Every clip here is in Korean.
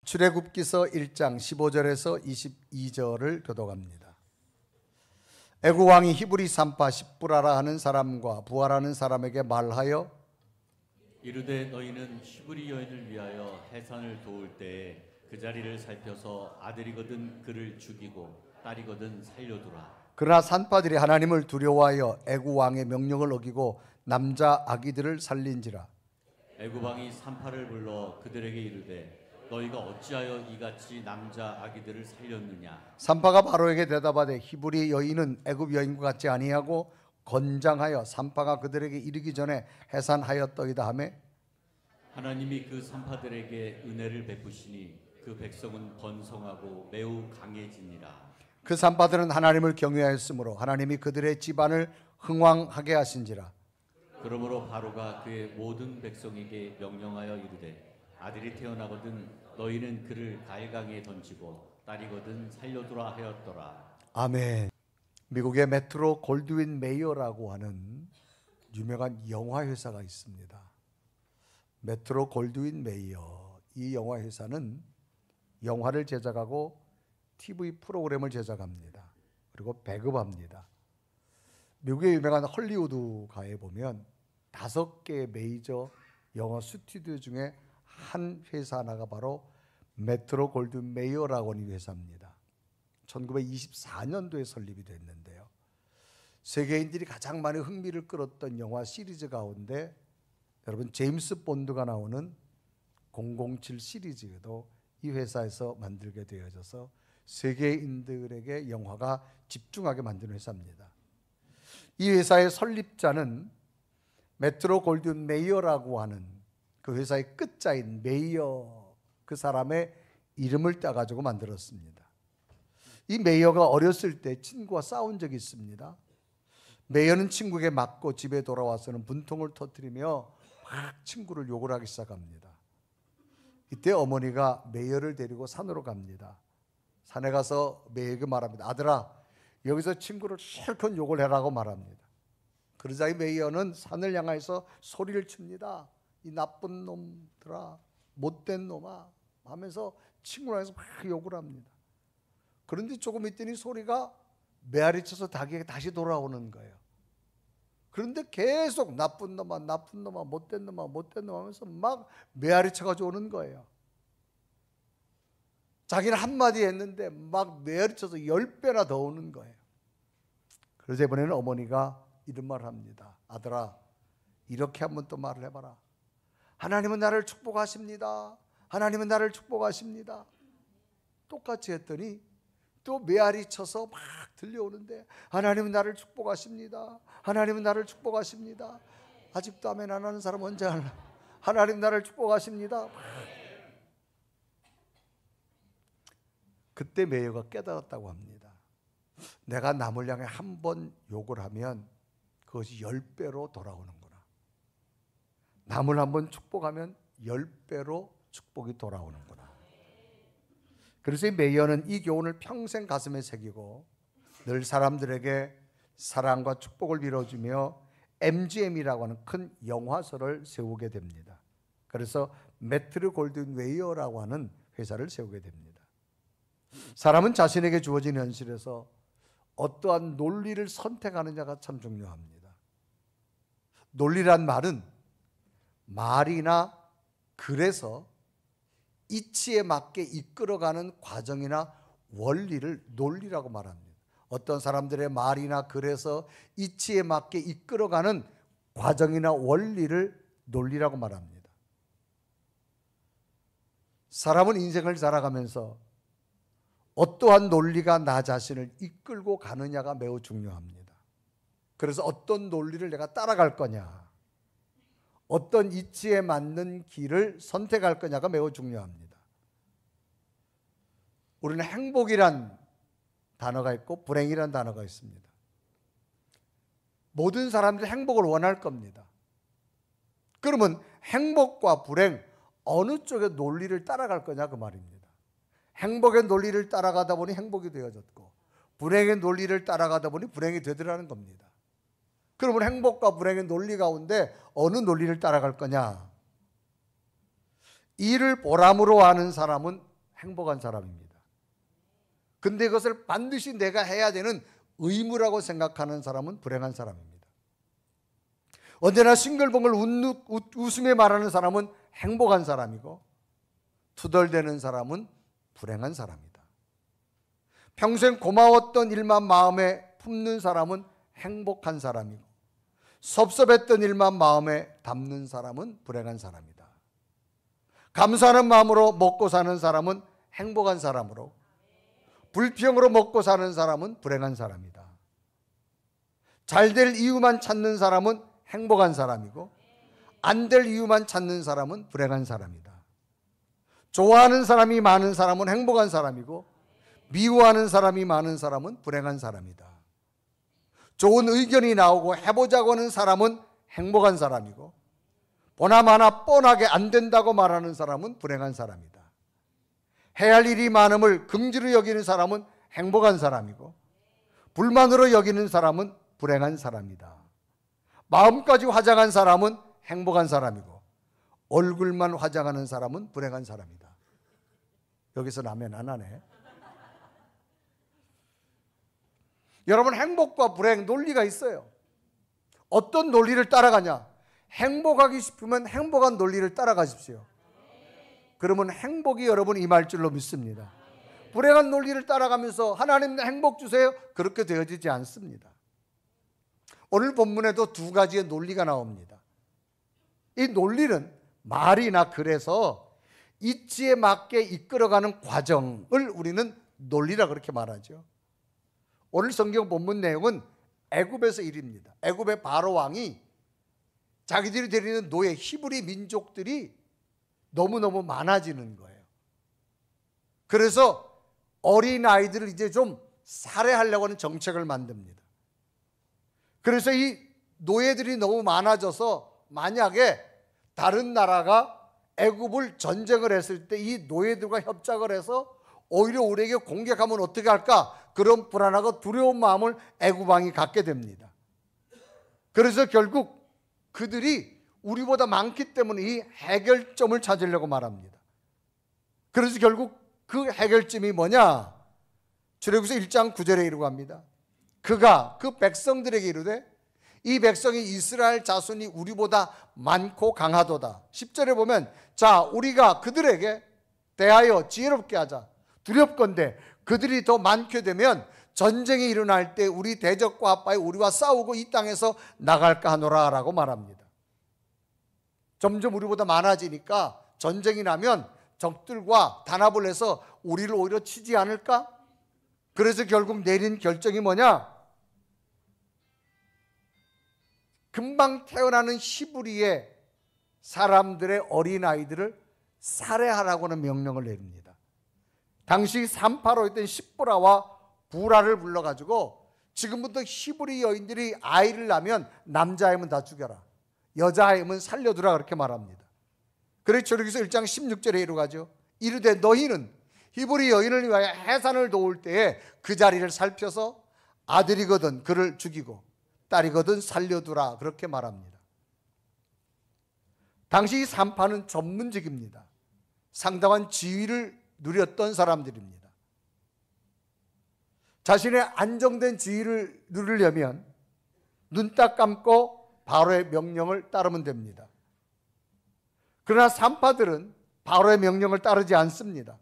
출애굽기서 1장 15절에서 22절을 교독합니다. 애굽 왕이 히브리 산파 십부라라 하는 사람과 부하라는 사람에게 말하여 이르되 너희는 히브리 여인을 위하여 해산을 도울 때에 그 자리를 살펴서 아들이거든 그를 죽이고 딸이거든 살려두라. 그러나 산파들이 하나님을 두려워하여 애굽 왕의 명령을 어기고 남자 아기들을 살린지라. 애굽 왕이 산파를 불러 그들에게 이르되 너희가 어찌하여 이같이 남자 아기들을 살렸느냐. 산파가 바로에게 대답하되 히브리 여인은 애굽 여인과 같지 아니하고 건장하여 산파가 그들에게 이르기 전에 해산하였더이다 하매 하나님이 그 산파들에게 은혜를 베푸시니 그 백성은 번성하고 매우 강해지니라. 그 산파들은 하나님을 경외하였으므로 하나님이 그들의 집안을 흥왕하게 하신지라. 그러므로 바로가 그의 모든 백성에게 명령하여 이르되 아들이 태어나거든 너희는 그를 가일강에 던지고 딸이거든 살려두라 하였더라. 아멘. 미국의 메트로 골드윈 메이어라고 하는 유명한 영화 회사가 있습니다. 메트로 골드윈 메이어, 이 영화 회사는 영화를 제작하고 TV 프로그램을 제작합니다. 그리고 배급합니다. 미국의 유명한 헐리우드가에 보면 5개의 메이저 영화 스튜디오 중에 한 회사 하나가 바로 메트로 골든 메이어라고 하는 회사입니다. 1924년도에 설립이 됐는데요. 세계인들이 가장 많이 흥미를 끌었던 영화 시리즈 가운데 여러분 제임스 본드가 나오는 007 시리즈도 이 회사에서 만들게 되어져서 세계인들에게 영화가 집중하게 만든 회사입니다. 이 회사의 설립자는 메트로 골든 메이어라고 하는 그 회사의 끝자인 메이어, 그 사람의 이름을 따가지고 만들었습니다. 이 메이어가 어렸을 때 친구와 싸운 적이 있습니다. 메이어는 친구에게 맞고 집에 돌아와서는 분통을 터뜨리며 막 친구를 욕을 하기 시작합니다. 이때 어머니가 메이어를 데리고 산으로 갑니다. 산에 가서 메이어에게 말합니다. 아들아, 여기서 친구를 실컷 욕을 해라고 말합니다. 그러자 이 메이어는 산을 향해서 소리를 칩니다. 이 나쁜 놈들아, 못된 놈아 하면서 친구를 향해서 막 욕을 합니다. 그런데 조금 있더니 소리가 메아리 쳐서 닭에게 다시 돌아오는 거예요. 그런데 계속 나쁜 놈아, 나쁜 놈아, 못된 놈아, 못된 놈아 하면서 막 메아리 쳐가지고 오는 거예요. 자기는 한마디 했는데 막 메아리 쳐서 10배나 더 오는 거예요. 그래서 이번에는 어머니가 이런 말을 합니다. 아들아, 이렇게 한번 또 말을 해봐라. 하나님은 나를 축복하십니다. 하나님은 나를 축복하십니다. 똑같이 했더니 또 메아리 쳐서 막 들려오는데 하나님은 나를 축복하십니다. 하나님은 나를 축복하십니다. 아직도 아멘 안 하는 사람 언제 할라? 하나님 나를 축복하십니다. 그때 메이어가 깨달았다고 합니다. 내가 남을 향해 한 번 욕을 하면 그것이 10배로 돌아오는구나. 남을 한번 축복하면 10배로 축복이 돌아오는구나. 그래서 이 메이어는 이 교훈을 평생 가슴에 새기고 늘 사람들에게 사랑과 축복을 빌어주며 MGM이라고 하는 큰 영화사를 세우게 됩니다. 그래서 메트로 골든 메이어라고 하는 회사를 세우게 됩니다. 사람은 자신에게 주어진 현실에서 어떠한 논리를 선택하느냐가 참 중요합니다. 논리란 말은 말이나 글에서 이치에 맞게 이끌어가는 과정이나 원리를 논리라고 말합니다. 어떤 사람들의 말이나 글에서 이치에 맞게 이끌어가는 과정이나 원리를 논리라고 말합니다. 사람은 인생을 살아가면서 어떠한 논리가 나 자신을 이끌고 가느냐가 매우 중요합니다. 그래서 어떤 논리를 내가 따라갈 거냐, 어떤 이치에 맞는 길을 선택할 거냐가 매우 중요합니다. 우리는 행복이란 단어가 있고 불행이란 단어가 있습니다. 모든 사람들이 행복을 원할 겁니다. 그러면 행복과 불행 어느 쪽의 논리를 따라갈 거냐 그 말입니다. 행복의 논리를 따라가다 보니 행복이 되어졌고 불행의 논리를 따라가다 보니 불행이 되더라는 겁니다. 그러면 행복과 불행의 논리 가운데 어느 논리를 따라갈 거냐? 이를 보람으로 하는 사람은 행복한 사람입니다. 근데 이것을 반드시 내가 해야 되는 의무라고 생각하는 사람은 불행한 사람입니다. 언제나 싱글벙글 웃으며 말하는 사람은 행복한 사람이고, 투덜대는 사람은 불행한 사람이다. 평생 고마웠던 일만 마음에 품는 사람은 행복한 사람이고, 섭섭했던 일만 마음에 담는 사람은 불행한 사람이다. 감사하는 마음으로 먹고 사는 사람은 행복한 사람으로, 불평으로 먹고 사는 사람은 불행한 사람이다. 잘 될 이유만 찾는 사람은 행복한 사람이고, 안 될 이유만 찾는 사람은 불행한 사람이다. 좋아하는 사람이 많은 사람은 행복한 사람이고, 미워하는 사람이 많은 사람은 불행한 사람이다. 좋은 의견이 나오고 해보자고 하는 사람은 행복한 사람이고, 보나마나 뻔하게 안 된다고 말하는 사람은 불행한 사람이다. 해야 할 일이 많음을 긍지로 여기는 사람은 행복한 사람이고, 불만으로 여기는 사람은 불행한 사람이다. 마음까지 화장한 사람은 행복한 사람이고, 얼굴만 화장하는 사람은 불행한 사람이다. 여기서 라면 안 하네. 여러분, 행복과 불행 논리가 있어요. 어떤 논리를 따라가냐? 행복하기 싶으면 행복한 논리를 따라가십시오. 그러면 행복이 여러분 임할 줄로 믿습니다. 불행한 논리를 따라가면서 하나님 행복 주세요, 그렇게 되어지지 않습니다. 오늘 본문에도 두 가지의 논리가 나옵니다. 이 논리는 말이나 글에서 이치에 맞게 이끌어가는 과정을 우리는 논리라 그렇게 말하죠. 오늘 성경 본문 내용은 애굽에서 일입니다. 애굽의 바로 왕이 자기들이 데리는 노예 히브리 민족들이 너무너무 많아지는 거예요. 그래서 어린아이들을 이제 좀 살해하려고 하는 정책을 만듭니다. 그래서 이 노예들이 너무 많아져서 만약에 다른 나라가 애굽을 전쟁을 했을 때 이 노예들과 협작을 해서 오히려 우리에게 공격하면 어떻게 할까? 그런 불안하고 두려운 마음을 애굽 왕이 갖게 됩니다. 그래서 결국 그들이 우리보다 많기 때문에 이 해결점을 찾으려고 말합니다. 그래서 결국 그 해결점이 뭐냐? 출애굽기서 1장 9절에 이르고 합니다. 그가 그 백성들에게 이르되 이 백성이 이스라엘 자손이 우리보다 많고 강하도다. 10절에 보면 자, 우리가 그들에게 대하여 지혜롭게 하자. 두렵건대 그들이 더 많게 되면 전쟁이 일어날 때 우리 대적과 합하여 우리와 싸우고 이 땅에서 나갈까 하노라 라고 말합니다. 점점 우리보다 많아지니까 전쟁이 나면 적들과 단합을 해서 우리를 오히려 치지 않을까? 그래서 결국 내린 결정이 뭐냐? 금방 태어나는 히브리의 사람들의 어린아이들을 살해하라고 하는 명령을 내립니다. 당시 산파로 있던 십보라와 부라를 불러가지고 지금부터 히브리 여인들이 아이를 낳으면 남자아이면 다 죽여라, 여자아이면 살려두라 그렇게 말합니다. 그래서 출애굽기서 1장 16절에 이루가죠. 이르되 너희는 히브리 여인을 위하여 해산을 도울 때에 그 자리를 살펴서 아들이거든 그를 죽이고 딸이거든 살려두라 그렇게 말합니다. 당시 이 산파는 전문직입니다. 상당한 지위를 누렸던 사람들입니다. 자신의 안정된 지위를 누리려면 눈 딱 감고 바로의 명령을 따르면 됩니다. 그러나 산파들은 바로의 명령을 따르지 않습니다.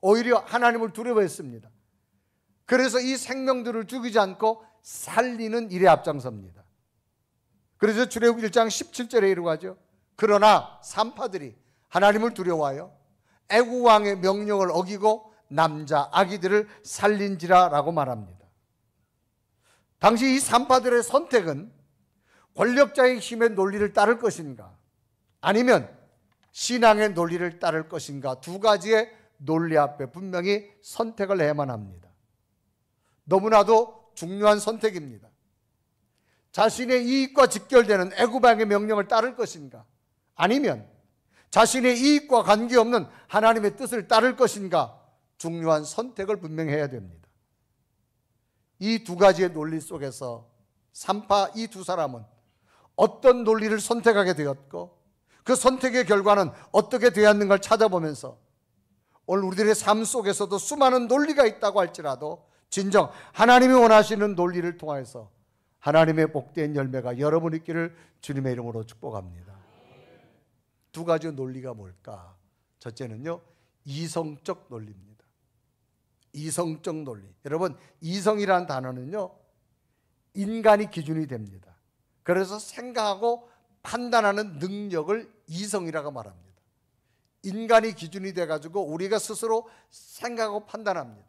오히려 하나님을 두려워했습니다. 그래서 이 생명들을 죽이지 않고 살리는 일에 앞장섭니다. 그래서 출애굽기 1장 17절에 이르고하죠. 그러나 산파들이 하나님을 두려워하여 애굽 왕의 명령을 어기고 남자 아기들을 살린지라 라고 말합니다. 당시 이 산파들의 선택은 권력자의 힘의 논리를 따를 것인가, 아니면 신앙의 논리를 따를 것인가, 두 가지의 논리 앞에 분명히 선택을 해야만 합니다. 너무나도 중요한 선택입니다. 자신의 이익과 직결되는 애굽 왕의 명령을 따를 것인가, 아니면 자신의 이익과 관계없는 하나님의 뜻을 따를 것인가, 중요한 선택을 분명히 해야 됩니다. 이 두 가지의 논리 속에서 산파 이 두 사람은 어떤 논리를 선택하게 되었고 그 선택의 결과는 어떻게 되었는가를 찾아보면서 오늘 우리들의 삶 속에서도 수많은 논리가 있다고 할지라도 진정 하나님이 원하시는 논리를 통해서 하나님의 복된 열매가 여러분 있기를 주님의 이름으로 축복합니다. 두 가지 논리가 뭘까? 첫째는요, 이성적 논리입니다. 이성적 논리. 여러분, 이성이라는 단어는요, 인간이 기준이 됩니다. 그래서 생각하고 판단하는 능력을 이성이라고 말합니다. 인간이 기준이 돼가지고 우리가 스스로 생각하고 판단합니다.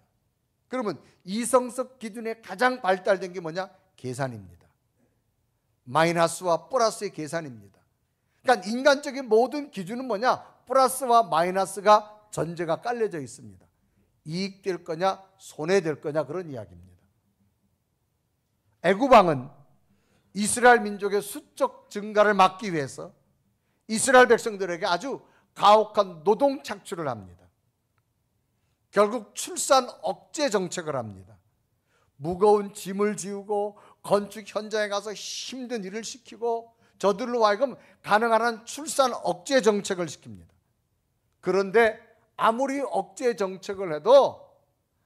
그러면 이성적 기준에 가장 발달된 게 뭐냐? 계산입니다. 마이너스와 플러스의 계산입니다. 그러니까 인간적인 모든 기준은 뭐냐? 플러스와 마이너스가 전제가 깔려져 있습니다. 이익될 거냐 손해될 거냐 그런 이야기입니다. 애굽왕은 이스라엘 민족의 수적 증가를 막기 위해서 이스라엘 백성들에게 아주 가혹한 노동 착취를 합니다. 결국 출산 억제 정책을 합니다. 무거운 짐을 지우고 건축 현장에 가서 힘든 일을 시키고 저들로 하여금 가능한 한 출산 억제 정책을 시킵니다. 그런데 아무리 억제 정책을 해도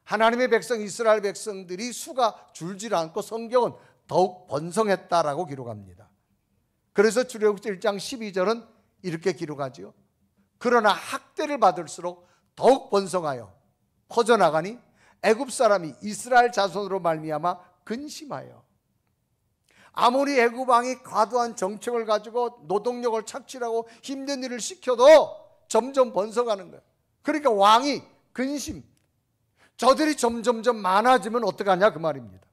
하나님의 백성 이스라엘 백성들이 수가 줄질 않고 성경은 더욱 번성했다라고 기록합니다. 그래서 출애굽기 1장 12절은 이렇게 기록하지요. 그러나 학대를 받을수록 더욱 번성하여 퍼져나가니 애굽 사람이 이스라엘 자손으로 말미암아 근심하여. 아무리 애굽 왕이 과도한 정책을 가지고 노동력을 착취하고 힘든 일을 시켜도 점점 번성하는 거예요. 그러니까 왕이 근심. 저들이 점점점 많아지면 어떡하냐 그 말입니다.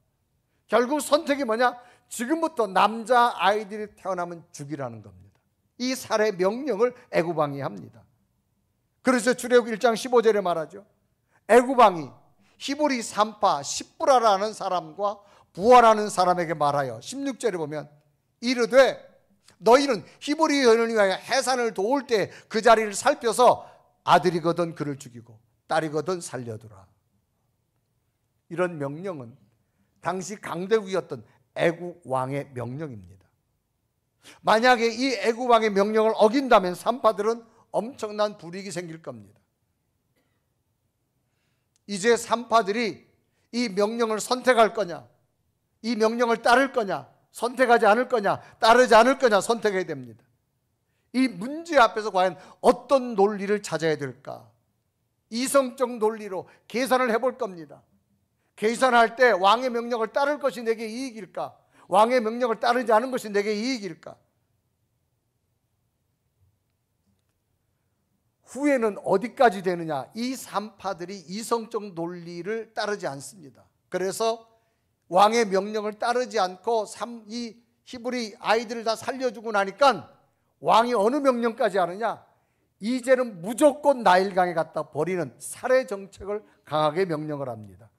결국 선택이 뭐냐? 지금부터 남자 아이들이 태어나면 죽이라는 겁니다. 이 살해 명령을 애굽 왕이 합니다. 그래서 출애굽 1장 15절에 말하죠. 애굽 왕이 히브리 산파 십부라라는 사람과 부하라는 사람에게 말하여 16절에 보면 이르되 너희는 히브리 여인을 위하여 해산을 도울 때 그 자리를 살펴서 아들이거든 그를 죽이고 딸이거든 살려두라. 이런 명령은 당시 강대국이었던 애굽 왕의 명령입니다. 만약에 이 애굽 왕의 명령을 어긴다면 산파들은 엄청난 불이익이 생길 겁니다. 이제 산파들이 이 명령을 선택할 거냐, 이 명령을 따를 거냐, 선택하지 않을 거냐, 따르지 않을 거냐 선택해야 됩니다. 이 문제 앞에서 과연 어떤 논리를 찾아야 될까? 이성적 논리로 계산을 해볼 겁니다. 계산할 때 왕의 명령을 따를 것이 내게 이익일까? 왕의 명령을 따르지 않은 것이 내게 이익일까? 후회는 어디까지 되느냐? 이 산파들이 이성적 논리를 따르지 않습니다. 그래서 왕의 명령을 따르지 않고 이 히브리 아이들을 다 살려주고 나니까 왕이 어느 명령까지 하느냐? 이제는 무조건 나일강에 갖다 버리는 살해 정책을 강하게 명령을 합니다.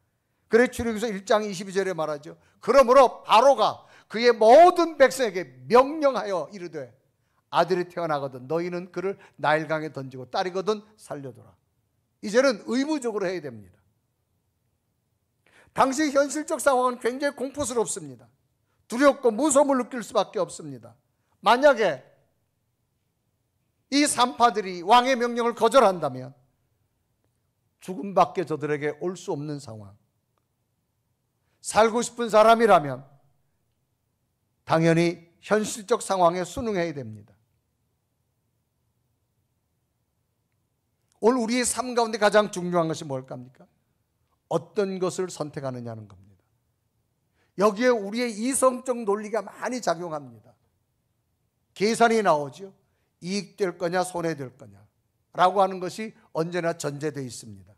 그래 출애굽기서 1장 22절에 말하죠. 그러므로 바로가 그의 모든 백성에게 명령하여 이르되 아들이 태어나거든 너희는 그를 나일강에 던지고 딸이거든 살려두라. 이제는 의무적으로 해야 됩니다. 당시 현실적 상황은 굉장히 공포스럽습니다. 두렵고 무서움을 느낄 수밖에 없습니다. 만약에 이 산파들이 왕의 명령을 거절한다면 죽음밖에 저들에게 올 수 없는 상황. 살고 싶은 사람이라면 당연히 현실적 상황에 순응해야 됩니다. 오늘 우리의 삶 가운데 가장 중요한 것이 뭘까입니까? 어떤 것을 선택하느냐는 겁니다. 여기에 우리의 이성적 논리가 많이 작용합니다. 계산이 나오죠. 이익될 거냐 손해될 거냐 라고 하는 것이 언제나 전제되어 있습니다.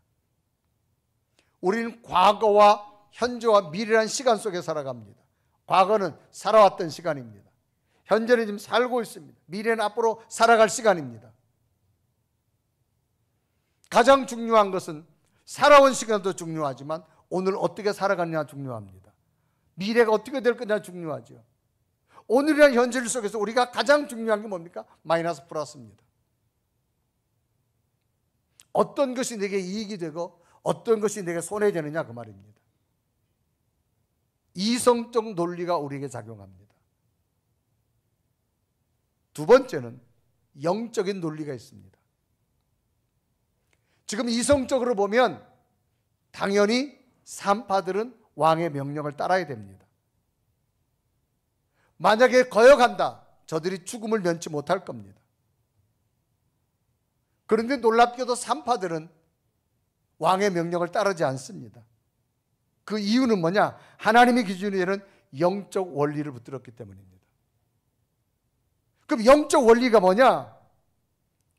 우리는 과거와 현재와 미래라는 시간 속에 살아갑니다. 과거는 살아왔던 시간입니다. 현재는 지금 살고 있습니다. 미래는 앞으로 살아갈 시간입니다. 가장 중요한 것은 살아온 시간도 중요하지만 오늘 어떻게 살아가느냐 중요합니다. 미래가 어떻게 될 거냐 중요하죠. 오늘이라는 현실 속에서 우리가 가장 중요한 게 뭡니까? 마이너스 플러스입니다. 어떤 것이 내게 이익이 되고 어떤 것이 내게 손해되느냐 그 말입니다. 이성적 논리가 우리에게 작용합니다. 두 번째는 영적인 논리가 있습니다. 지금 이성적으로 보면 당연히 산파들은 왕의 명령을 따라야 됩니다. 만약에 거역한다, 저들이 죽음을 면치 못할 겁니다. 그런데 놀랍게도 산파들은 왕의 명령을 따르지 않습니다. 그 이유는 뭐냐? 하나님의 기준이 되는 영적 원리를 붙들었기 때문입니다. 그럼 영적 원리가 뭐냐?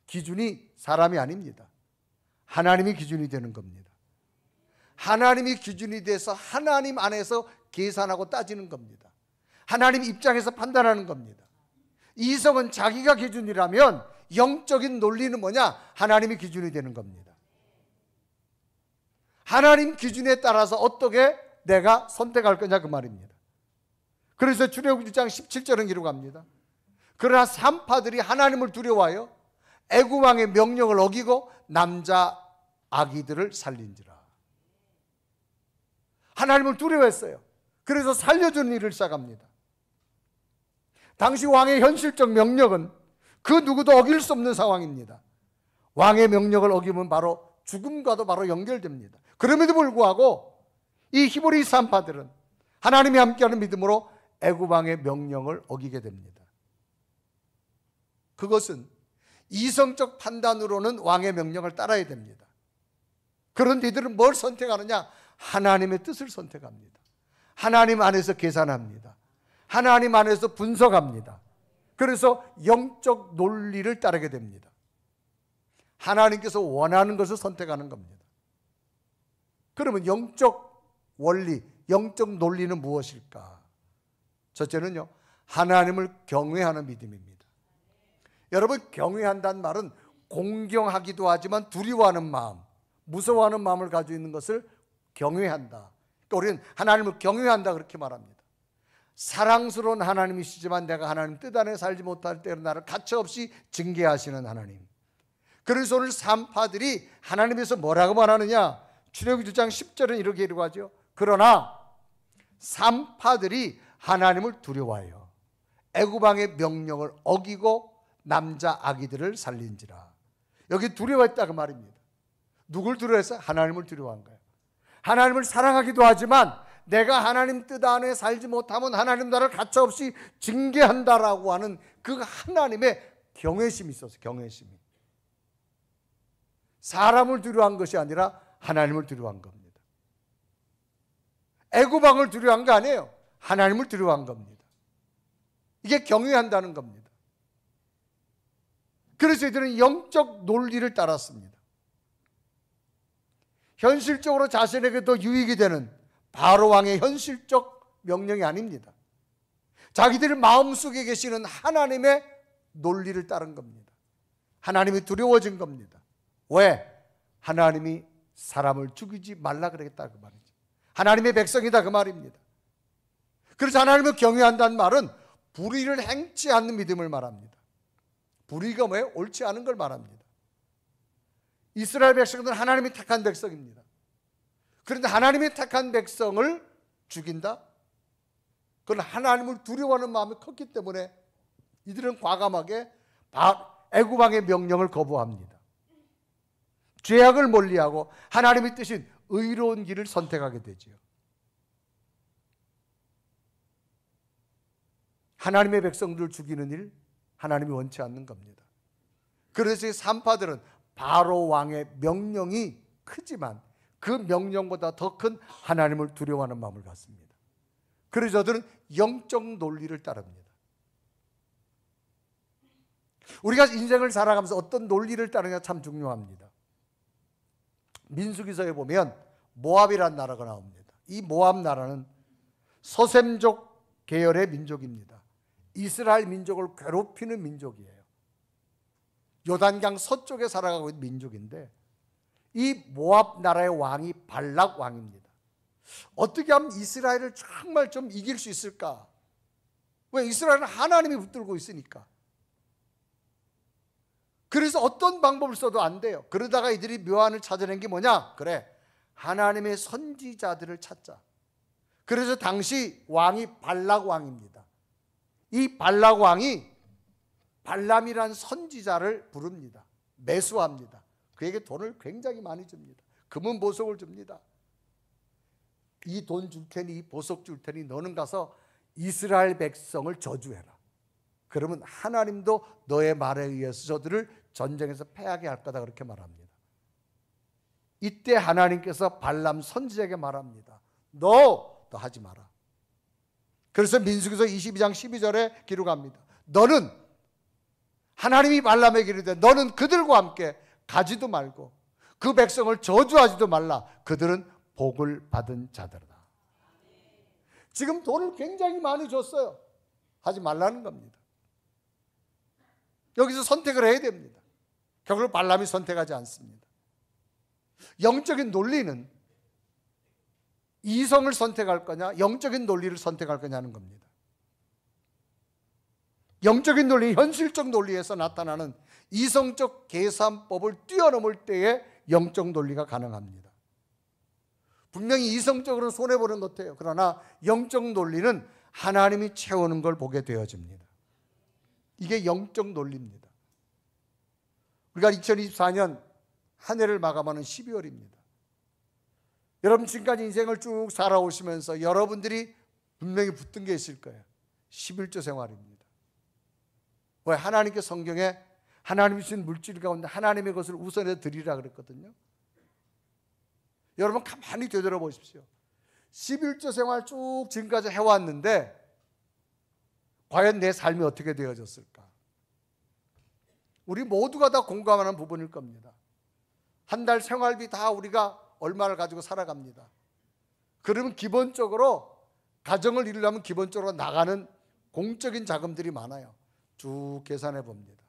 기준이 사람이 아닙니다. 하나님이 기준이 되는 겁니다. 하나님이 기준이 돼서 하나님 안에서 계산하고 따지는 겁니다. 하나님 입장에서 판단하는 겁니다. 이성은 자기가 기준이라면 영적인 논리는 뭐냐? 하나님이 기준이 되는 겁니다. 하나님 기준에 따라서 어떻게 내가 선택할 거냐 그 말입니다. 그래서 출애굽기 1장 17절은 기록합니다. 그러나 산파들이 하나님을 두려워하여 애굽 왕의 명령을 어기고 남자 아기들을 살린지라. 하나님을 두려워했어요. 그래서 살려주는 일을 시작합니다. 당시 왕의 현실적 명령은 그 누구도 어길 수 없는 상황입니다. 왕의 명령을 어기면 바로 죽음과도 바로 연결됩니다. 그럼에도 불구하고 이 히브리 산파들은 하나님이 함께하는 믿음으로 애굽 왕의 명령을 어기게 됩니다. 그것은 이성적 판단으로는 왕의 명령을 따라야 됩니다. 그런데 이들은 뭘 선택하느냐? 하나님의 뜻을 선택합니다. 하나님 안에서 계산합니다. 하나님 안에서 분석합니다. 그래서 영적 논리를 따르게 됩니다. 하나님께서 원하는 것을 선택하는 겁니다. 그러면 영적 원리, 영적 논리는 무엇일까? 첫째는요, 하나님을 경외하는 믿음입니다. 여러분, 경외한다는 말은 공경하기도 하지만 두려워하는 마음, 무서워하는 마음을 가지고 있는 것을 경외한다. 그러니까 우리는 하나님을 경외한다 그렇게 말합니다. 사랑스러운 하나님이시지만 내가 하나님 뜻 안에 살지 못할 때는 나를 가차없이 징계하시는 하나님. 그래서 오늘 산파들이 하나님에서 뭐라고 말하느냐? 출애굽기 2장 10절은 이렇게 기록하죠. 그러나 산파들이 하나님을 두려워하여 애굽 왕의 명령을 어기고 남자 아기들을 살린지라. 여기 두려워했다 그 말입니다. 누굴 두려워했어요? 하나님을 두려워한 거예요. 하나님을 사랑하기도 하지만 내가 하나님 뜻 안에 살지 못하면 하나님 나를 가차없이 징계한다라고 하는 그 하나님의 경외심이 있었어요. 경외심이. 사람을 두려워한 것이 아니라 하나님을 두려워한 겁니다. 애굽 왕을 두려워한 거 아니에요. 하나님을 두려워한 겁니다. 이게 경외한다는 겁니다. 그래서 이들은 영적 논리를 따랐습니다. 현실적으로 자신에게 더 유익이 되는 바로 왕의 현실적 명령이 아닙니다. 자기들 마음속에 계시는 하나님의 논리를 따른 겁니다. 하나님이 두려워진 겁니다. 왜? 하나님이 사람을 죽이지 말라 그러겠다 그 말이죠. 하나님의 백성이다 그 말입니다. 그래서 하나님을 경외한다는 말은 불의를 행치 않는 믿음을 말합니다. 불의가 뭐예요? 옳지 않은 걸 말합니다. 이스라엘 백성들은 하나님이 택한 백성입니다. 그런데 하나님이 택한 백성을 죽인다? 그건 하나님을 두려워하는 마음이 컸기 때문에 이들은 과감하게 애굽 왕의 명령을 거부합니다. 죄악을 멀리하고 하나님의 뜻인 의로운 길을 선택하게 되지요. 하나님의 백성들을 죽이는 일, 하나님이 원치 않는 겁니다. 그래서 이 산파들은 바로 왕의 명령이 크지만 그 명령보다 더 큰 하나님을 두려워하는 마음을 갖습니다. 그래서 저들은 영적 논리를 따릅니다. 우리가 인생을 살아가면서 어떤 논리를 따르냐 참 중요합니다. 민수기서에 보면 모압이라는 나라가 나옵니다. 이 모압 나라는 서셈족 계열의 민족입니다. 이스라엘 민족을 괴롭히는 민족이에요. 요단강 서쪽에 살아가고 있는 민족인데 이 모압 나라의 왕이 발락 왕입니다. 어떻게 하면 이스라엘을 정말 좀 이길 수 있을까? 왜? 이스라엘은 하나님이 붙들고 있으니까. 그래서 어떤 방법을 써도 안 돼요. 그러다가 이들이 묘안을 찾아낸 게 뭐냐? 그래, 하나님의 선지자들을 찾자. 그래서 당시 왕이 발락 왕입니다. 이 발락 왕이 발람이란 선지자를 부릅니다. 매수합니다. 그에게 돈을 굉장히 많이 줍니다. 금은 보석을 줍니다. 이 돈 줄 테니, 이 보석 줄 테니 너는 가서 이스라엘 백성을 저주해라. 그러면 하나님도 너의 말에 의해서 저들을 전쟁에서 패하게 할 거다, 그렇게 말합니다. 이때 하나님께서 발람 선지자에게 말합니다. 너 하지 마라. 그래서 민수기서 22장 12절에 기록합니다. 너는, 하나님이 발람에게 이르되 너는 그들과 함께 가지도 말고 그 백성을 저주하지도 말라. 그들은 복을 받은 자들이다. 지금 돈을 굉장히 많이 줬어요. 하지 말라는 겁니다. 여기서 선택을 해야 됩니다. 결국 발람이 선택하지 않습니다. 영적인 논리는 이성을 선택할 거냐, 영적인 논리를 선택할 거냐는 겁니다. 영적인 논리, 현실적 논리에서 나타나는 이성적 계산법을 뛰어넘을 때에 영적 논리가 가능합니다. 분명히 이성적으로는 손해보는 것 같아요. 그러나 영적 논리는 하나님이 채우는 걸 보게 되어집니다. 이게 영적 논리입니다. 우리가 2024년 한 해를 마감하는 12월입니다. 여러분 지금까지 인생을 쭉 살아오시면서 여러분들이 분명히 붙든 게 있을 거예요. 11조 생활입니다. 왜? 하나님께 성경에 하나님이 주신 물질 가운데 하나님의 것을 우선해 드리라 그랬거든요. 여러분 가만히 되돌아보십시오. 11조 생활 쭉 지금까지 해왔는데 과연 내 삶이 어떻게 되어졌을까? 우리 모두가 다 공감하는 부분일 겁니다. 한 달 생활비 다 우리가 얼마를 가지고 살아갑니다. 그러면 기본적으로 가정을 이루려면 기본적으로 나가는 공적인 자금들이 많아요. 쭉 계산해 봅니다.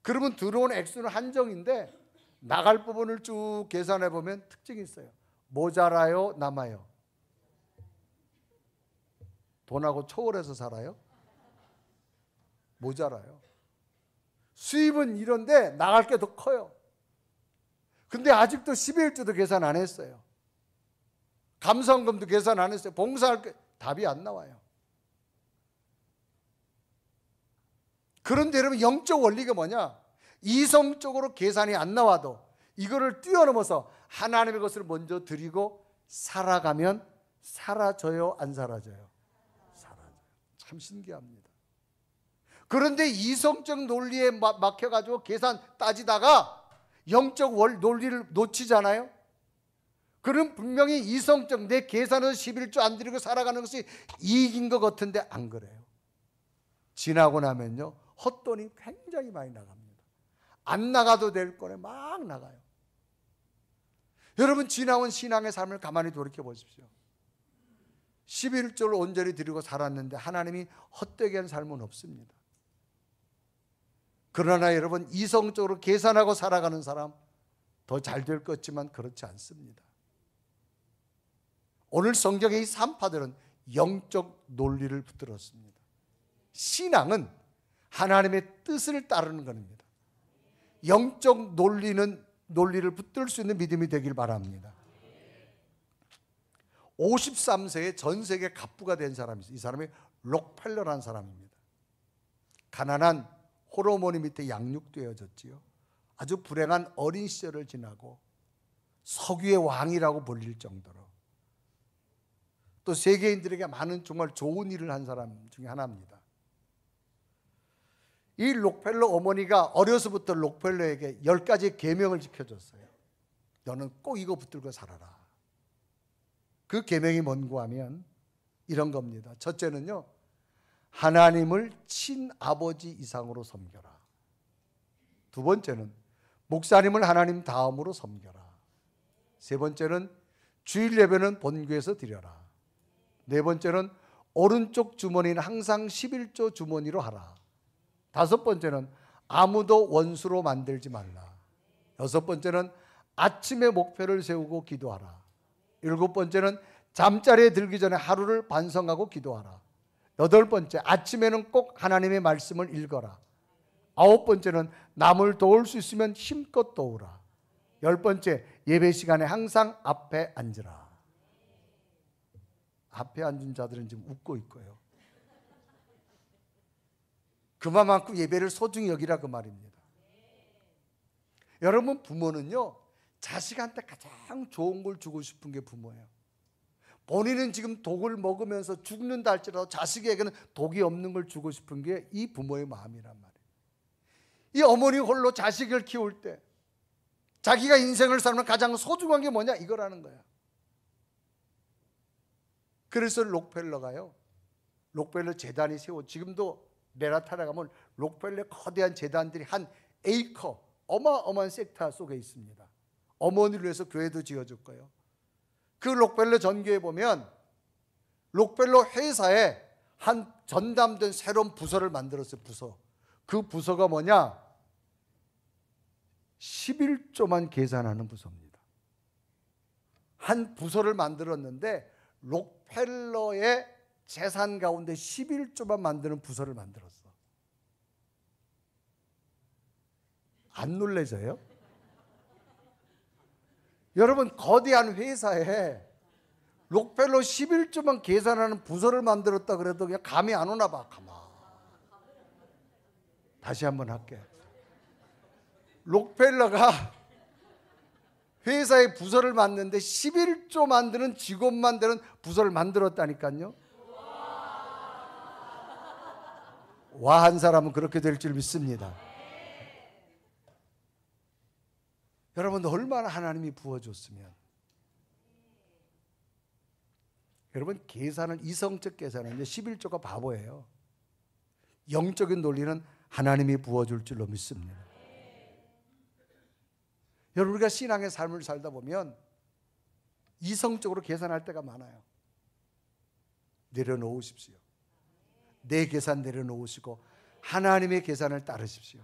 그러면 들어온 액수는 한정인데 나갈 부분을 쭉 계산해 보면 특징이 있어요. 모자라요, 남아요? 돈하고 초월해서 살아요? 모자라요. 수입은 이런데 나갈 게 더 커요. 근데 아직도 11조도 계산 안 했어요. 감성금도 계산 안 했어요. 봉사할 게 답이 안 나와요. 그런데 여러분 영적 원리가 뭐냐? 이성적으로 계산이 안 나와도 이거를 뛰어넘어서 하나님의 것을 먼저 드리고 살아가면 사라져요, 안 사라져요? 사라져요. 참 신기합니다. 그런데 이성적 논리에 막혀가지고 계산 따지다가 영적 논리를 놓치잖아요. 그럼 분명히 이성적 내 계산은 11조 안 드리고 살아가는 것이 이익인 것 같은데 안 그래요. 지나고 나면요 헛돈이 굉장히 많이 나갑니다. 안 나가도 될 거에 막 나가요. 여러분 지나온 신앙의 삶을 가만히 돌이켜 보십시오. 11조를 온전히 드리고 살았는데 하나님이 헛되게 한 삶은 없습니다. 그러나 여러분 이성적으로 계산하고 살아가는 사람 더 잘 될 것 같지만 그렇지 않습니다. 오늘 성경의 이 3파들은 영적 논리를 붙들었습니다. 신앙은 하나님의 뜻을 따르는 겁니다. 영적 논리를 붙들 수 있는 믿음이 되길 바랍니다. 53세에 전 세계 갑부가 된 사람이 있어요. 이 사람이 록펠러라는 사람입니다. 가난한 호르몬이 밑에 양육되어졌지요. 아주 불행한 어린 시절을 지나고 석유의 왕이라고 불릴 정도로 또 세계인들에게 많은 정말 좋은 일을 한 사람 중에 하나입니다. 이 록펠러 어머니가 어려서부터 록펠러에게 10가지 계명을 지켜줬어요. 너는 꼭 이거 붙들고 살아라. 그 계명이 뭔고 하면 이런 겁니다. 첫째는요, 하나님을 친아버지 이상으로 섬겨라. 두 번째는 목사님을 하나님 다음으로 섬겨라. 세 번째는 주일 예배는 본교에서 드려라. 네 번째는 오른쪽 주머니는 항상 11조 주머니로 하라. 다섯 번째는 아무도 원수로 만들지 말라. 여섯 번째는 아침에 목표를 세우고 기도하라. 일곱 번째는 잠자리에 들기 전에 하루를 반성하고 기도하라. 여덟 번째, 아침에는 꼭 하나님의 말씀을 읽어라. 아홉 번째는 남을 도울 수 있으면 힘껏 도우라. 열 번째, 예배 시간에 항상 앞에 앉으라. 앞에 앉은 자들은 지금 웃고 있고요. 그만큼 예배를 소중히 여기라 그 말입니다. 여러분, 부모는요, 자식한테 가장 좋은 걸 주고 싶은 게 부모예요. 본인은 지금 독을 먹으면서 죽는다 할지라도 자식에게는 독이 없는 걸 주고 싶은 게 이 부모의 마음이란 말이에요. 이 어머니 홀로 자식을 키울 때 자기가 인생을 살면 가장 소중한 게 뭐냐? 이거라는 거야. 그래서 록펠러가요, 록펠러 재단이 세워, 지금도 메라타에 가면 록펠러 거대한 재단들이 한 에이커, 어마어마한 섹터 속에 있습니다. 어머니를 위해서 교회도 지어줬고요. 그 록펠러 전교에 보면 록펠러 회사에 한 전담된 새로운 부서를 만들었어요. 부서. 그 부서가 뭐냐? 11조만 계산하는 부서입니다. 한 부서를 만들었는데 록펠러의 재산 가운데 11조만 만드는 부서를 만들었어. 안 놀라져요? 여러분, 거대한 회사에 록펠러 11조만 계산하는 부서를 만들었다 그래도 그냥 감이 안 오나 봐. 가만. 다시 한번 할게. 록펠러가 회사의 부서를 만드는데 11조 만드는 직원만 되는 부서를 만들었다니까요. 와, 한 사람은 그렇게 될 줄 믿습니다. 여러분, 얼마나 하나님이 부어줬으면. 여러분, 계산은, 이성적 계산은 11조가 바보예요. 영적인 논리는 하나님이 부어줄 줄로 믿습니다. 여러분, 우리가 신앙의 삶을 살다 보면 이성적으로 계산할 때가 많아요. 내려놓으십시오. 내 계산 내려놓으시고 하나님의 계산을 따르십시오.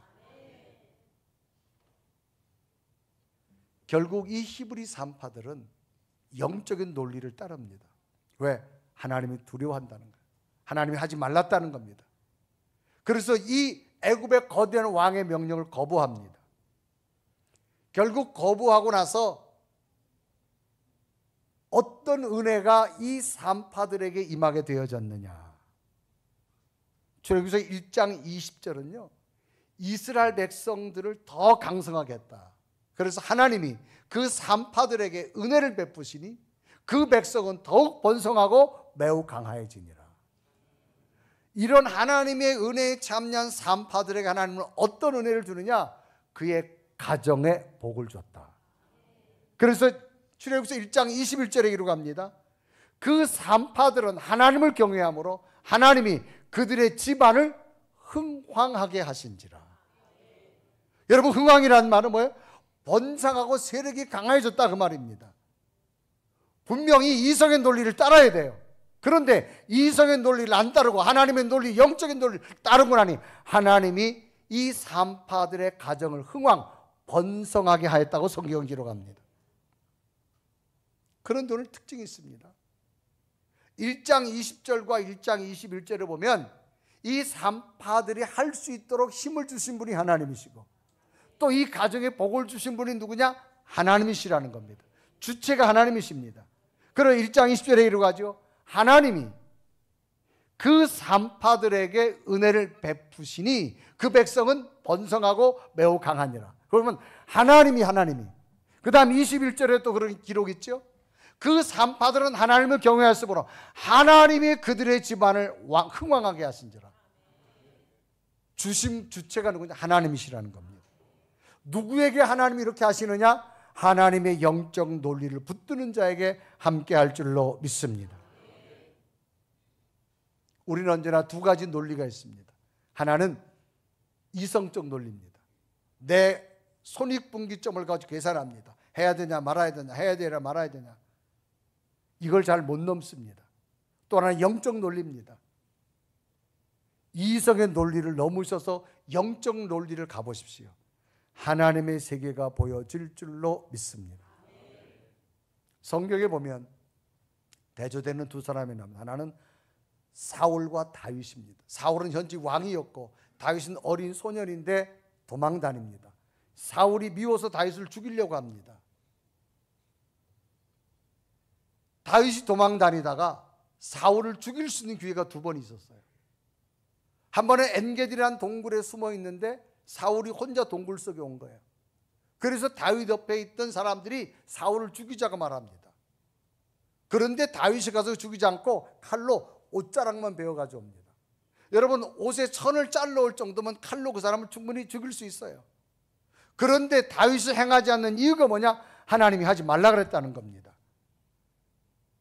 결국 이 히브리 산파들은 영적인 논리를 따릅니다. 왜? 하나님이 두려워한다는 거예요. 하나님이 하지 말랐다는 겁니다. 그래서 이 애굽의 거대한 왕의 명령을 거부합니다. 결국 거부하고 나서 어떤 은혜가 이 산파들에게 임하게 되어졌느냐? 출애굽기서 1장 20절은요, 이스라엘 백성들을 더 강성하게 했다. 그래서 하나님이 그 산파들에게 은혜를 베푸시니 그 백성은 더욱 번성하고 매우 강하여지니라. 이런 하나님의 은혜에 참여한 산파들에게 하나님은 어떤 은혜를 주느냐? 그의 가정에 복을 줬다. 그래서 출애굽기서 1장 21절에 기록합니다. 그 산파들은 하나님을 경외함으로 하나님이 그들의 집안을 흥황하게 하신지라. 여러분, 흥황이라는 말은 뭐예요? 번성하고 세력이 강해졌다, 그 말입니다. 분명히 이성의 논리를 따라야 돼요. 그런데 이성의 논리를 안 따르고 하나님의 논리, 영적인 논리를 따르고 나니 하나님이 이 산파들의 가정을 흥황, 번성하게 하였다고 성경은 기록합니다. 그런데 오늘 특징이 있습니다. 1장 20절과 1장 21절을 보면 이 산파들이 할 수 있도록 힘을 주신 분이 하나님이시고 또 이 가정에 복을 주신 분이 누구냐? 하나님이시라는 겁니다. 주체가 하나님이십니다. 그리고 1장 20절에 이르가지고 하나님이 그 산파들에게 은혜를 베푸시니 그 백성은 번성하고 매우 강하니라. 그러면 하나님이 그 다음 21절에 또 그런 기록이 있죠. 그 산파들은 하나님을 경외하였으므로 하나님이 그들의 집안을 흥왕하게 하신지라. 주체가 누구냐? 하나님이시라는 겁니다. 누구에게 하나님이 이렇게 하시느냐? 하나님의 영적 논리를 붙드는 자에게 함께 할 줄로 믿습니다. 우리는 언제나 두 가지 논리가 있습니다. 하나는 이성적 논리입니다. 내 손익분기점을 가지고 계산합니다. 해야 되냐 말아야 되냐, 해야 되냐 말아야 되냐. 이걸 잘 못 넘습니다. 또 하나는 영적 논리입니다. 이성의 논리를 넘으셔서 영적 논리를 가보십시오. 하나님의 세계가 보여질 줄로 믿습니다. 성경에 보면 대조되는 두 사람이 나옵니다. 하나는 사울과 다윗입니다. 사울은 현재 왕이었고 다윗은 어린 소년인데 도망 다닙니다. 사울이 미워서 다윗을 죽이려고 합니다. 다윗이 도망 다니다가 사울을 죽일 수 있는 기회가 두 번 있었어요. 한 번에 엔게디라는 동굴에 숨어 있는데 사울이 혼자 동굴 속에 온 거예요. 그래서 다윗 옆에 있던 사람들이 사울을 죽이자고 말합니다. 그런데 다윗이 가서 죽이지 않고 칼로 옷자락만 베어 가져옵니다. 여러분, 옷에 천을 잘라올 정도면 칼로 그 사람을 충분히 죽일 수 있어요. 그런데 다윗을 행하지 않는 이유가 뭐냐? 하나님이 하지 말라 그랬다는 겁니다.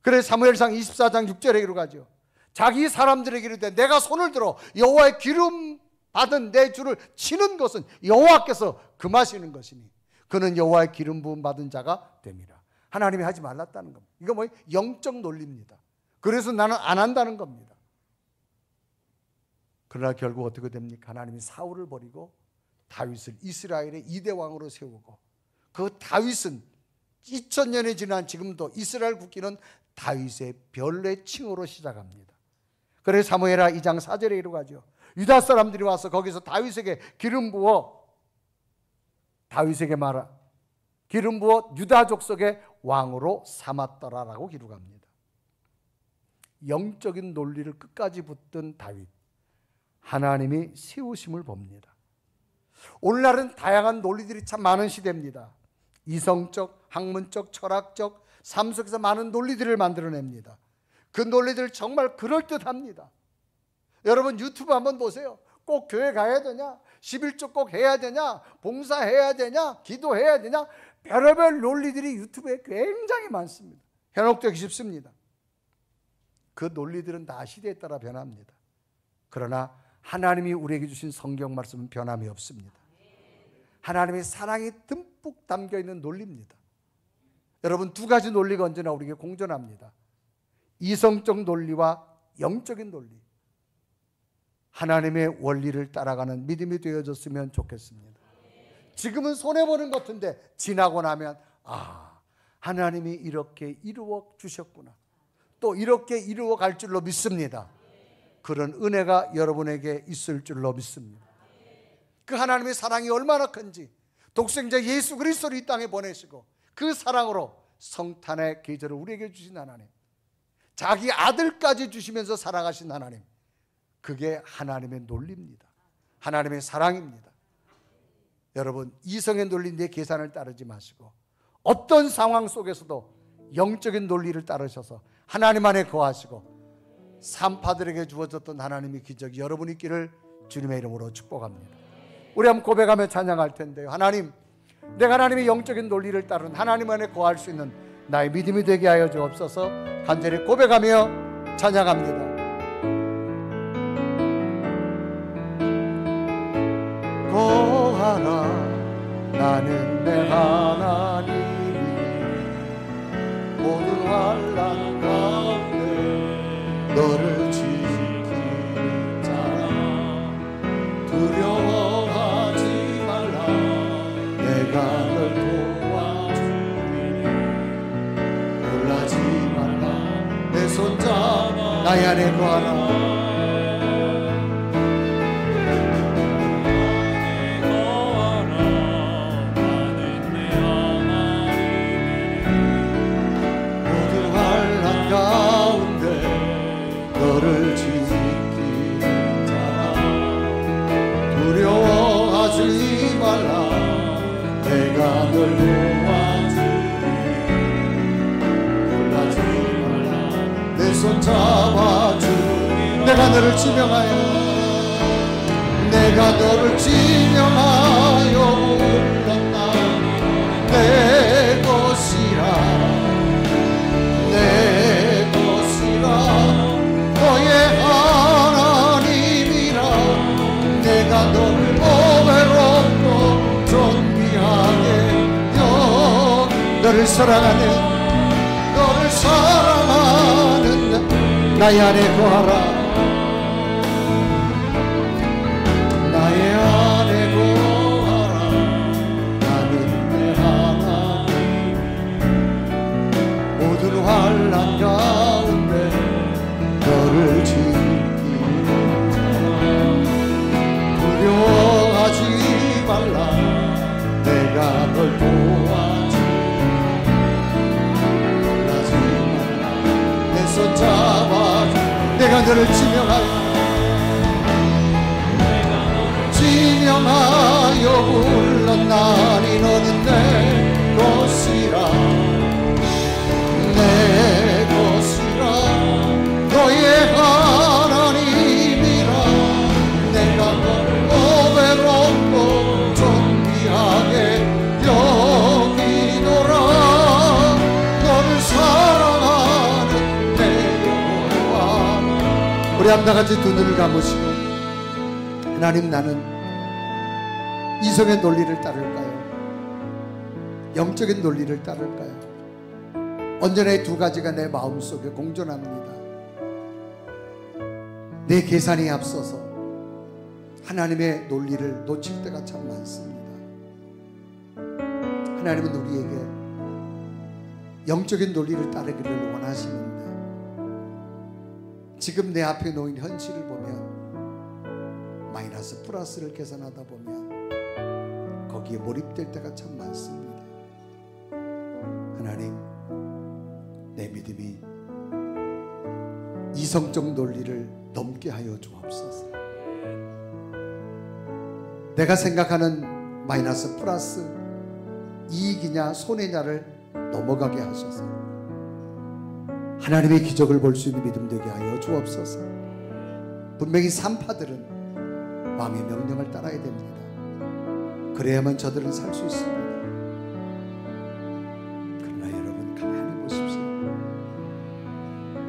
그래서 사무엘상 24장 6절에 이르가죠. 자기 사람들에게 이르되 내가 손을 들어 여호와의 기름 받은 내 주를 치는 것은 여호와께서 금하시는 것이니 그는 여호와의 기름 부음 받은 자가 됨이라. 하나님이 하지 말랐다는 겁니다. 이거 뭐예요? 영적 논리입니다. 그래서 나는 안 한다는 겁니다. 그러나 결국 어떻게 됩니까? 하나님이 사울을 버리고 다윗을 이스라엘의 2대 왕으로 세우고, 그 다윗은 2000년이 지난 지금도 이스라엘 국기는 다윗의 별의 칭호로 시작합니다. 그래서 사무엘하 2장 4절에 이르가죠. 유다 사람들이 와서 거기서 다윗에게 기름 부어 다윗에게 말하 기름 부어 유다 족속의 왕으로 삼았더라라고 기록합니다. 영적인 논리를 끝까지 붙든 다윗, 하나님이 세우심을 봅니다. 오늘날은 다양한 논리들이 참 많은 시대입니다. 이성적, 학문적, 철학적, 삶 속에서 많은 논리들을 만들어냅니다. 그 논리들 정말 그럴듯합니다. 여러분, 유튜브 한번 보세요. 꼭 교회 가야 되냐? 11조 꼭 해야 되냐? 봉사해야 되냐? 기도해야 되냐? 별의별 논리들이 유튜브에 굉장히 많습니다. 현혹되기 쉽습니다. 그 논리들은 다 시대에 따라 변합니다. 그러나 하나님이 우리에게 주신 성경 말씀은 변함이 없습니다. 하나님의 사랑이 듬뿍 담겨있는 논리입니다. 여러분, 두 가지 논리가 언제나 우리에게 공존합니다. 이성적 논리와 영적인 논리. 하나님의 원리를 따라가는 믿음이 되어졌으면 좋겠습니다. 지금은 손해보는 것 같은데 지나고 나면 하나님이 이렇게 이루어 주셨구나, 또 이렇게 이루어 갈 줄로 믿습니다. 그런 은혜가 여러분에게 있을 줄로 믿습니다. 그 하나님의 사랑이 얼마나 큰지, 독생자 예수 그리스도를 이 땅에 보내시고 그 사랑으로 성탄의 계절을 우리에게 주신 하나님, 자기 아들까지 주시면서 사랑하신 하나님, 그게 하나님의 논리입니다. 하나님의 사랑입니다. 여러분, 이성의 논리, 내 계산을 따르지 마시고 어떤 상황 속에서도 영적인 논리를 따르셔서 하나님 안에 거하시고 산파들에게 주어졌던 하나님의 기적이 여러분 있기를 주님의 이름으로 축복합니다. 우리 한번 고백하며 찬양할 텐데요. 하나님, 내가 하나님의 영적인 논리를 따른 하나님 안에 거할 수 있는 나의 믿음이 되게 하여 주옵소서. 간절히 고백하며 찬양합니다. 거하라, 나는 내 하나님이 모든 환난 가운데 너를 지키는 자라. 두려워하지 말라, 내가 널 도와주리니. 놀라지 말라, 내 손잡아 나의 안에 거하라. 너를 지키는 자라. 두려워하지 말라, 내가 널 도와주리. 놀라지 말라, 내 손 잡아주리. 내가 너를 지명하여, 내가 너를 지명하여 불렀나. 내 것이라, 내 것이라, 너의 하나님이라. 내가 너를 오해롭고 존귀하게 너를 사랑하는, 너를 사랑하는 나의 안에 거하라. 나의 안에 거하라. 나는 내 하나님 모든 환난 가운데 너를 지키는 자라. 두려워하지 말라, 내가 널 도와주리. 놀라지 말라, 내 손 잡아주리. 내가 너를 지명하여, 지명하여 불렀나니 너는 내 우리 함다 같이 두 눈을 감으시고, 하나님, 나는 이성의 논리를 따를까요? 영적인 논리를 따를까요? 언제나 이 두 가지가 내 마음속에 공존합니다. 내 계산이 앞서서 하나님의 논리를 놓칠 때가 참 많습니다. 하나님은 우리에게 영적인 논리를 따르기를 원하시는데, 지금 내 앞에 놓인 현실을 보면 마이너스 플러스를 계산하다 보면 거기에 몰입될 때가 참 많습니다. 하나님, 내 믿음이 이성적 논리를 넘게 하여 주옵소서. 내가 생각하는 마이너스 플러스, 이익이냐 손해냐를 넘어가게 하셔서 하나님의 기적을 볼 수 있는 믿음 되게 하여 주옵소서. 분명히 산파들은 왕의 명령을 따라야 됩니다. 그래야만 저들은 살 수 있습니다. 그러나 여러분, 가만히 보십시오.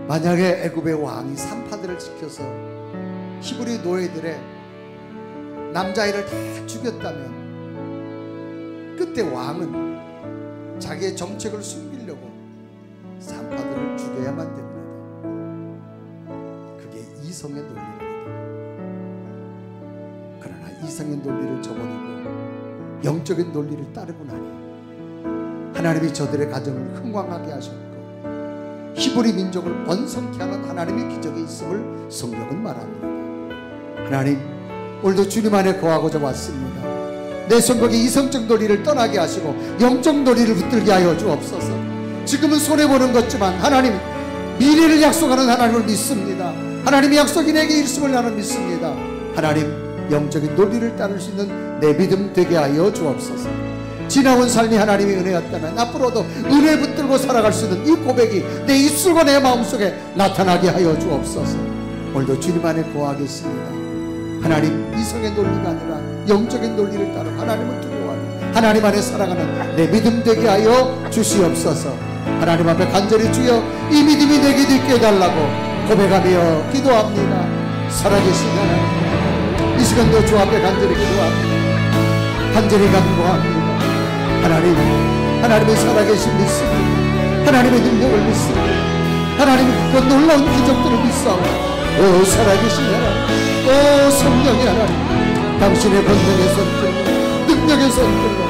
만약에 애굽의 왕이 산파들을 지켜서 히브리 노예들의 남자아이를 다 죽였다면, 그때 왕은 자기의 정책을 숨기려고 산파들을 죽여야만 됩니다. 그게 이성의 논리입니다. 그러나 이성의 논리를 저버리고 영적인 논리를 따르고 나니 하나님이 저들의 가정을 흥왕하게 하셨고 히브리 민족을 번성케 하는 하나님의 기적이 있음을 성경은 말합니다. 하나님, 오늘도 주님 안에 거하고자 왔습니다. 내 성벽에 이성적 논리를 떠나게 하시고 영적 논리를 붙들게 하여 주옵소서. 지금은 손해보는 것지만 하나님, 미래를 약속하는 하나님을 믿습니다. 하나님의 약속이 내게 있음을 나는 믿습니다. 하나님, 영적인 논리를 따를 수 있는 내 믿음 되게 하여 주옵소서. 지나온 삶이 하나님의 은혜였다면 앞으로도 은혜 붙들고 살아갈 수 있는 이 고백이 내 입술과 내 마음속에 나타나게 하여 주옵소서. 오늘도 주님 안에 거하겠습니다. 하나님, 이성의 논리가 아니라 영적인 논리를 따라 하나님을 두려워하는 하나님 안에 살아가는 내 믿음 되게 하여 주시옵소서. 하나님 앞에 간절히 주여 이 믿음이 내게 있게 해달라고 고백하며 기도합니다. 살아계신 하나님, 이 시간도 주 앞에 간절히 기도합니다. 간절히 간구합니다. 하나님, 하나님의 살아계신 믿습니다. 하나님의 능력을 믿습니다. 하나님의 그 놀라운 기적들을 믿사오니, 오 살아계신 하나님, 오 성령의 하나님, 당신의 권능의 손길로, 능력의 손길로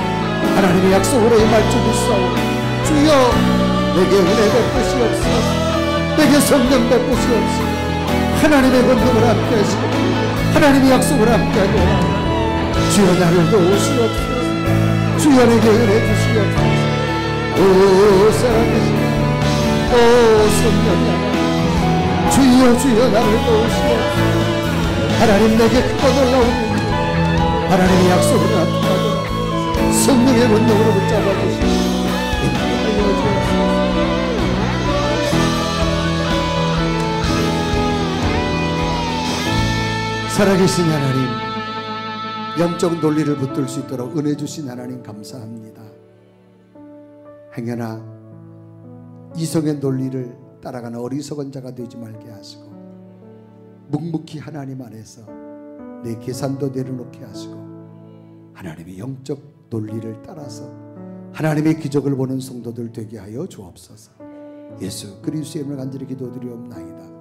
하나님의 약속으로 임할 줄 믿사오니, 주여 내게 은혜 베푸시옵소서. 내게 성령 베푸시옵소서. 하나님의 권능을 함께 하시고 하나님의 약속을 함께 하고, 주여 나를 도우시옵소서. 주여 내게 은혜 주시옵소서. 오 살아계신 오 성령의 하나님, 주여 주여 나를 도우시옵소서. 하나님, 내게 크고 놀라운 일이 하나님의 약속을 나타나고 성령의 권능으로 붙잡아 주시옵소서. 살아계신 하나님, 영적 논리를 붙들 수 있도록 은혜 주신 하나님 감사합니다. 행여나 이성의 논리를 따라가는 어리석은 자가 되지 말게 하시고 묵묵히 하나님 안에서 내 계산도 내려놓게 하시고 하나님의 영적 논리를 따라서 하나님의 기적을 보는 성도들 되게 하여 주옵소서. 예수 그리스도의 이름으로 간절히 기도드리옵나이다.